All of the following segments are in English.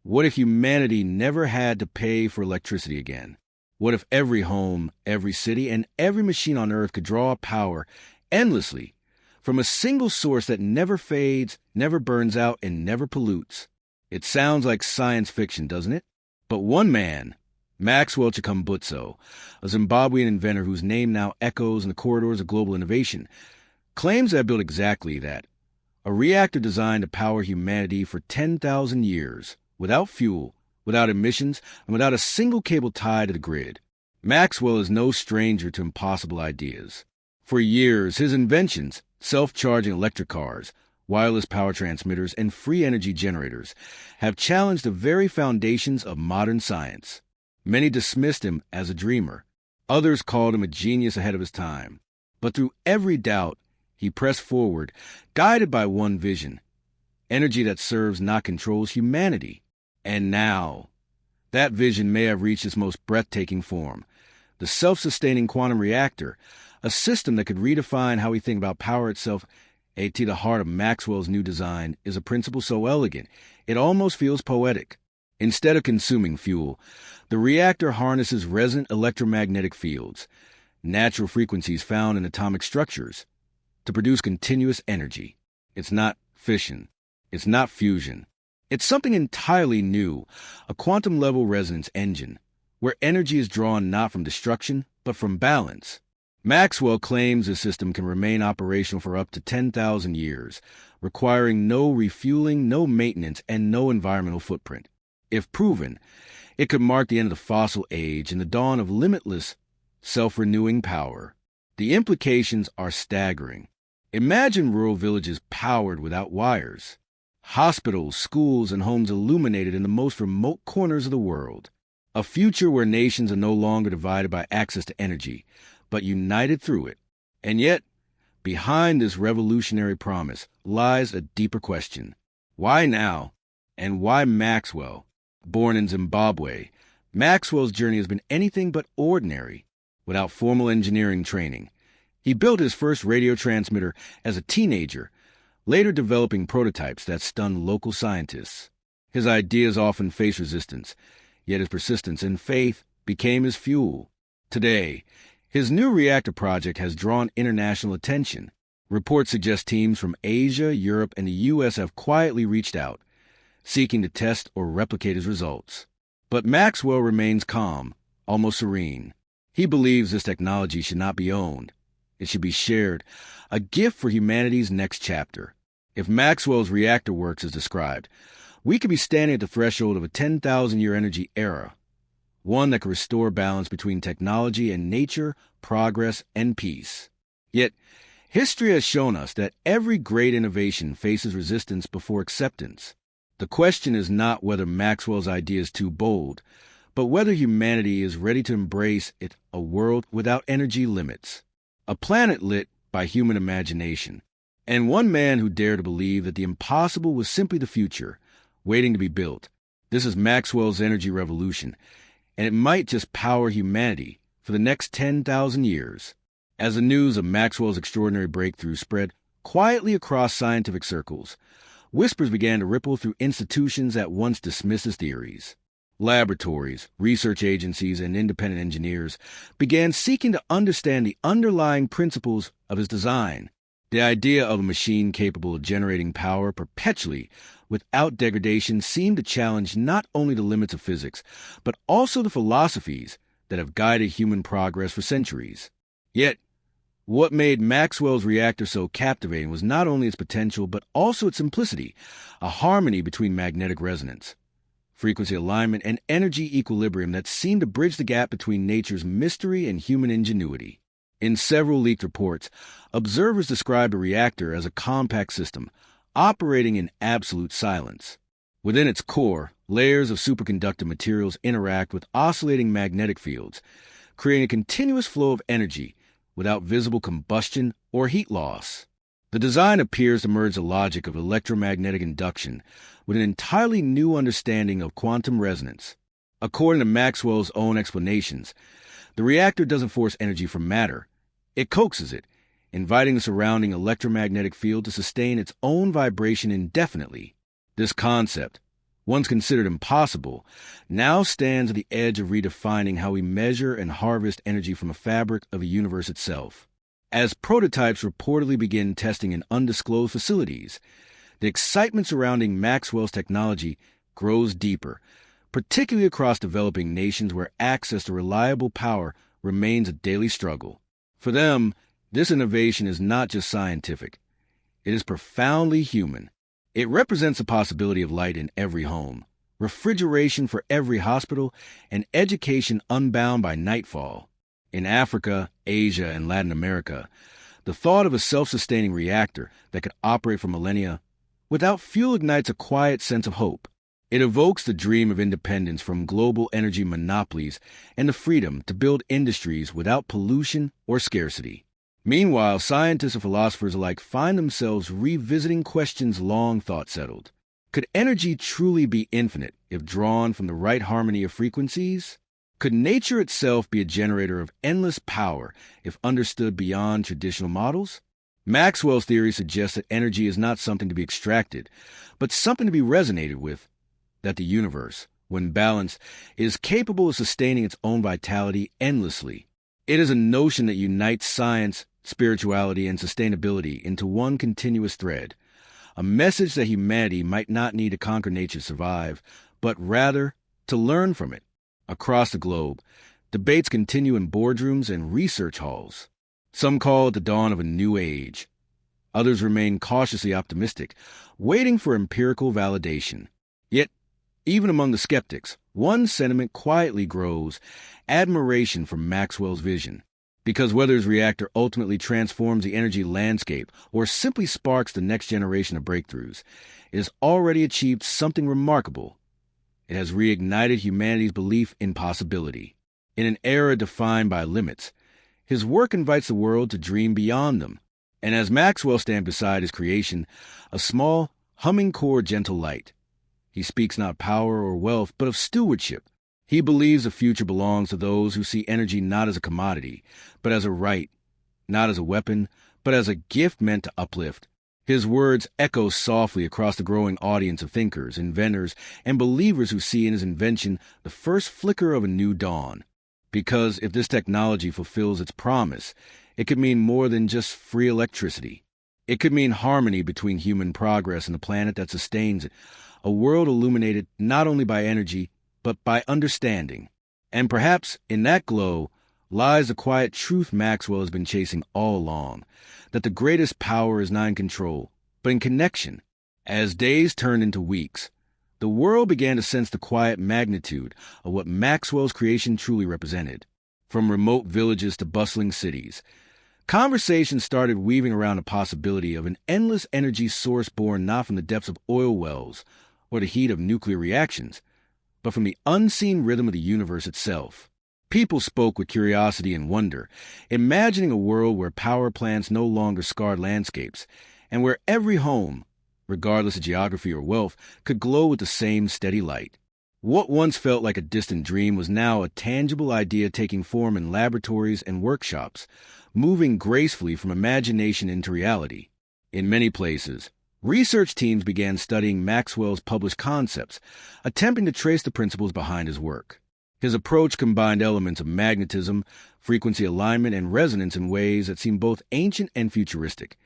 What if humanity never had to pay for electricity again? What if every home, every city, and every machine on Earth could draw power endlessly from a single source that never fades, never burns out, and never pollutes? It sounds like science fiction, doesn't it? But one man, Maxwell Chikumbutso, a Zimbabwean inventor whose name now echoes in the corridors of global innovation, claims to have built exactly that. A reactor designed to power humanity for 10,000 years, without fuel, without emissions, and without a single cable tied to the grid. Maxwell is no stranger to impossible ideas. For years, his inventions, self-charging electric cars, wireless power transmitters, and free energy generators, have challenged the very foundations of modern science. Many dismissed him as a dreamer. Others called him a genius ahead of his time. But through every doubt, he pressed forward, guided by one vision: energy that serves, not controls, humanity. And now, that vision may have reached its most breathtaking form: the self-sustaining quantum reactor, a system that could redefine how we think about power itself. At the heart of Maxwell's new design is a principle so elegant, it almost feels poetic. Instead of consuming fuel, the reactor harnesses resonant electromagnetic fields, natural frequencies found in atomic structures, to produce continuous energy. It's not fission. It's not fusion. It's something entirely new, a quantum-level resonance engine, where energy is drawn not from destruction, but from balance. Maxwell claims the system can remain operational for up to 10,000 years, requiring no refueling, no maintenance, and no environmental footprint. If proven, it could mark the end of the fossil age and the dawn of limitless, self-renewing power. The implications are staggering. Imagine rural villages powered without wires, hospitals, schools, and homes illuminated in the most remote corners of the world. A future where nations are no longer divided by access to energy, but united through it. And yet, behind this revolutionary promise lies a deeper question. Why now? And why Maxwell? Born in Zimbabwe, Maxwell's journey has been anything but ordinary. Without formal engineering training, he built his first radio transmitter as a teenager, later developing prototypes that stunned local scientists. His ideas often faced resistance, yet his persistence and faith became his fuel. Today, his new reactor project has drawn international attention. Reports suggest teams from Asia, Europe, and the U.S. have quietly reached out, seeking to test or replicate his results. But Maxwell remains calm, almost serene. He believes this technology should not be owned. It should be shared, a gift for humanity's next chapter. If Maxwell's reactor works as described, we could be standing at the threshold of a 10,000-year energy era, one that could restore balance between technology and nature, progress and peace. Yet, history has shown us that every great innovation faces resistance before acceptance. The question is not whether Maxwell's idea is too bold, but whether humanity is ready to embrace it, a world without energy limits, a planet lit by human imagination, and one man who dared to believe that the impossible was simply the future, waiting to be built. This is Maxwell's energy revolution, and it might just power humanity for the next 10,000 years. As the news of Maxwell's extraordinary breakthrough spread quietly across scientific circles, whispers began to ripple through institutions that once dismissed his theories. Laboratories, research agencies, and independent engineers began seeking to understand the underlying principles of his design. The idea of a machine capable of generating power perpetually without degradation seemed to challenge not only the limits of physics, but also the philosophies that have guided human progress for centuries. Yet, what made Maxwell's reactor so captivating was not only its potential, but also its simplicity, a harmony between magnetic resonance, frequency alignment, and energy equilibrium that seemed to bridge the gap between nature's mystery and human ingenuity. In several leaked reports, observers described the reactor as a compact system, operating in absolute silence. Within its core, layers of superconductive materials interact with oscillating magnetic fields, creating a continuous flow of energy without visible combustion or heat loss. The design appears to merge the logic of electromagnetic induction with an entirely new understanding of quantum resonance. According to Maxwell's own explanations, the reactor doesn't force energy from matter. It coaxes it, inviting the surrounding electromagnetic field to sustain its own vibration indefinitely. This concept, once considered impossible, now stands at the edge of redefining how we measure and harvest energy from the fabric of the universe itself. As prototypes reportedly begin testing in undisclosed facilities, the excitement surrounding Maxwell's technology grows deeper, particularly across developing nations where access to reliable power remains a daily struggle. For them, this innovation is not just scientific. It is profoundly human. It represents the possibility of light in every home, refrigeration for every hospital, and education unbound by nightfall. In Africa, Asia, and Latin America, the thought of a self-sustaining reactor that could operate for millennia without fuel ignites a quiet sense of hope. It evokes the dream of independence from global energy monopolies and the freedom to build industries without pollution or scarcity. Meanwhile, scientists and philosophers alike find themselves revisiting questions long thought settled. Could energy truly be infinite if drawn from the right harmony of frequencies? Could nature itself be a generator of endless power if understood beyond traditional models? Maxwell's theory suggests that energy is not something to be extracted, but something to be resonated with, that the universe, when balanced, is capable of sustaining its own vitality endlessly. It is a notion that unites science, spirituality, and sustainability into one continuous thread, a message that humanity might not need to conquer nature to survive, but rather to learn from it. Across the globe, debates continue in boardrooms and research halls. Some call it the dawn of a new age. Others remain cautiously optimistic, waiting for empirical validation. Yet, even among the skeptics, one sentiment quietly grows: admiration for Maxwell's vision. Because whether his reactor ultimately transforms the energy landscape or simply sparks the next generation of breakthroughs, it has already achieved something remarkable. It has reignited humanity's belief in possibility. In an era defined by limits, his work invites the world to dream beyond them. And as Maxwell stands beside his creation, a small, humming core gentle light, he speaks not of power or wealth, but of stewardship. He believes the future belongs to those who see energy not as a commodity, but as a right, not as a weapon, but as a gift meant to uplift. His words echo softly across the growing audience of thinkers, inventors, and believers who see in his invention the first flicker of a new dawn. Because if this technology fulfills its promise, it could mean more than just free electricity. It could mean harmony between human progress and the planet that sustains it, a world illuminated not only by energy, but by understanding. And perhaps in that glow lies the quiet truth Maxwell has been chasing all along, that the greatest power is not in control, but in connection. As days turned into weeks, the world began to sense the quiet magnitude of what Maxwell's creation truly represented. From remote villages to bustling cities, conversations started weaving around the possibility of an endless energy source born not from the depths of oil wells or the heat of nuclear reactions, but from the unseen rhythm of the universe itself. People spoke with curiosity and wonder, imagining a world where power plants no longer scarred landscapes, and where every home, regardless of geography or wealth, could glow with the same steady light. What once felt like a distant dream was now a tangible idea taking form in laboratories and workshops, moving gracefully from imagination into reality. In many places, research teams began studying Maxwell's published concepts, attempting to trace the principles behind his work. His approach combined elements of magnetism, frequency alignment, and resonance in ways that seemed both ancient and futuristic,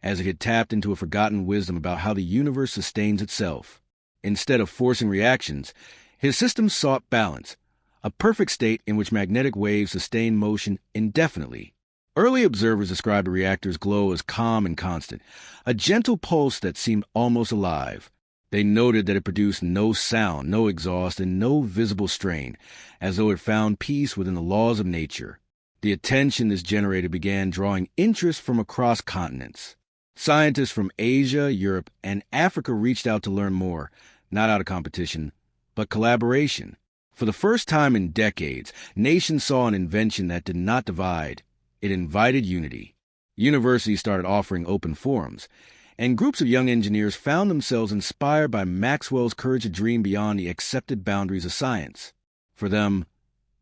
as if he had tapped into a forgotten wisdom about how the universe sustains itself. Instead of forcing reactions, his system sought balance, a perfect state in which magnetic waves sustain motion indefinitely. Early observers described the reactor's glow as calm and constant, a gentle pulse that seemed almost alive. They noted that it produced no sound, no exhaust, and no visible strain, as though it found peace within the laws of nature. The attention this generated began drawing interest from across continents. Scientists from Asia, Europe, and Africa reached out to learn more, not out of competition, but collaboration. For the first time in decades, nations saw an invention that did not divide. It invited unity. Universities started offering open forums, and groups of young engineers found themselves inspired by Maxwell's courage to dream beyond the accepted boundaries of science. For them,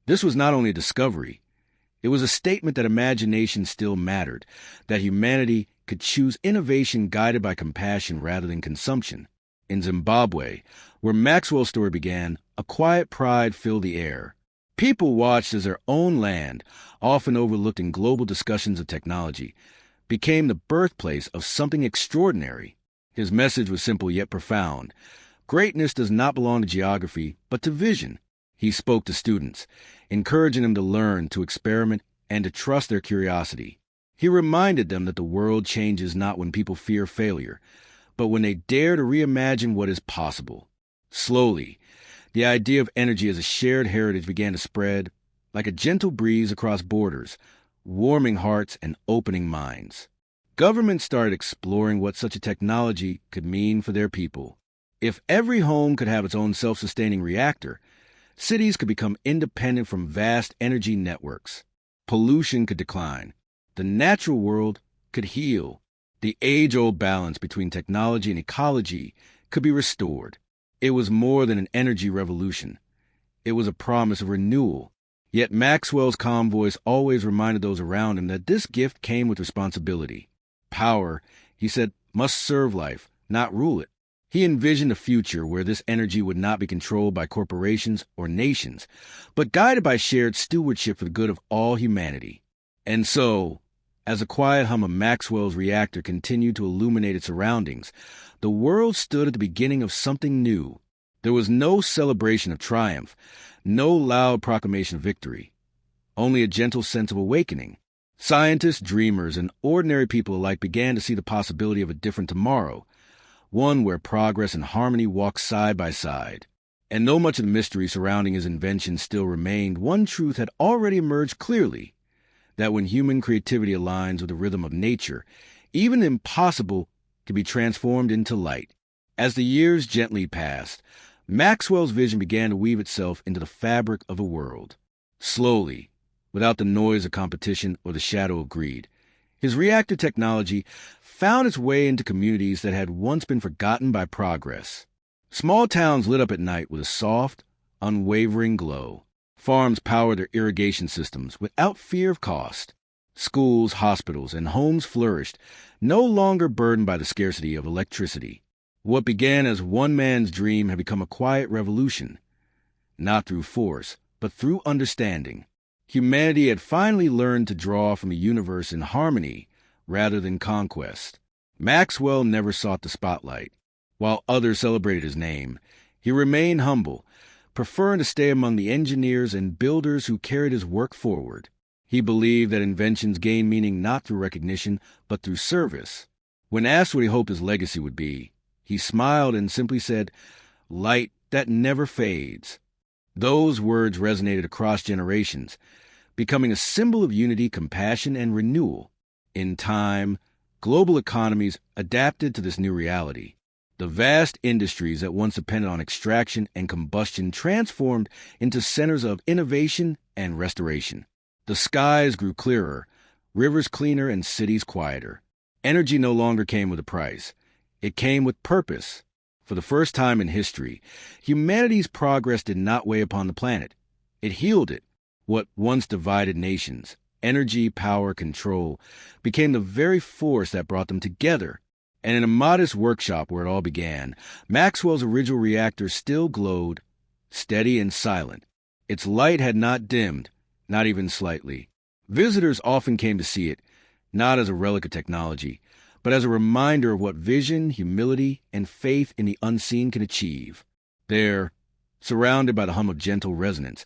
this was not only a discovery, it was a statement that imagination still mattered, that humanity could choose innovation guided by compassion rather than consumption. In Zimbabwe, where Maxwell's story began, a quiet pride filled the air. People watched as their own land, often overlooked in global discussions of technology, became the birthplace of something extraordinary. His message was simple yet profound. Greatness does not belong to geography, but to vision. He spoke to students, encouraging them to learn, to experiment, and to trust their curiosity. He reminded them that the world changes not when people fear failure, but when they dare to reimagine what is possible. Slowly, the idea of energy as a shared heritage began to spread, like a gentle breeze across borders, warming hearts and opening minds. Governments started exploring what such a technology could mean for their people. If every home could have its own self-sustaining reactor, cities could become independent from vast energy networks. Pollution could decline. The natural world could heal. The age-old balance between technology and ecology could be restored. It was more than an energy revolution. It was a promise of renewal. Yet Maxwell's calm voice always reminded those around him that this gift came with responsibility. Power, he said, must serve life, not rule it. He envisioned a future where this energy would not be controlled by corporations or nations, but guided by shared stewardship for the good of all humanity. And so, as the quiet hum of Maxwell's reactor continued to illuminate its surroundings, the world stood at the beginning of something new. There was no celebration of triumph, no loud proclamation of victory, only a gentle sense of awakening. Scientists, dreamers, and ordinary people alike began to see the possibility of a different tomorrow, one where progress and harmony walked side by side. And though much of the mystery surrounding his invention still remained, one truth had already emerged clearly, that when human creativity aligns with the rhythm of nature, even the impossible can be transformed into light. As the years gently passed, Maxwell's vision began to weave itself into the fabric of the world. Slowly, without the noise of competition or the shadow of greed, his reactor technology found its way into communities that had once been forgotten by progress. Small towns lit up at night with a soft, unwavering glow. Farms powered their irrigation systems without fear of cost. Schools, hospitals, and homes flourished, no longer burdened by the scarcity of electricity. What began as one man's dream had become a quiet revolution, not through force, but through understanding. Humanity had finally learned to draw from the universe in harmony rather than conquest. Maxwell never sought the spotlight. While others celebrated his name, he remained humble, preferring to stay among the engineers and builders who carried his work forward. He believed that inventions gain meaning not through recognition, but through service. When asked what he hoped his legacy would be, he smiled and simply said, "Light that never fades." Those words resonated across generations, becoming a symbol of unity, compassion, and renewal. In time, global economies adapted to this new reality. The vast industries that once depended on extraction and combustion transformed into centers of innovation and restoration. The skies grew clearer, rivers cleaner, and cities quieter. Energy no longer came with a price. It came with purpose. For the first time in history, humanity's progress did not weigh upon the planet. It healed it. What once divided nations, energy, power, control, became the very force that brought them together. And in a modest workshop where it all began, Maxwell's original reactor still glowed, steady and silent. Its light had not dimmed, not even slightly. Visitors often came to see it, not as a relic of technology, but as a reminder of what vision, humility, and faith in the unseen can achieve. There, surrounded by the hum of gentle resonance,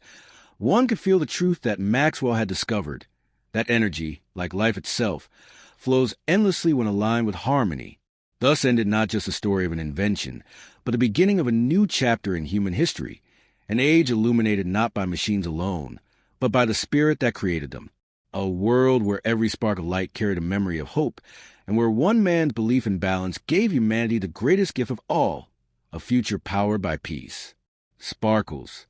one could feel the truth that Maxwell had discovered. That energy, like life itself, flows endlessly when aligned with harmony. Thus ended not just the story of an invention, but the beginning of a new chapter in human history, an age illuminated not by machines alone, but by the spirit that created them. A world where every spark of light carried a memory of hope, and where one man's belief in balance gave humanity the greatest gift of all, a future powered by peace. Sparkles,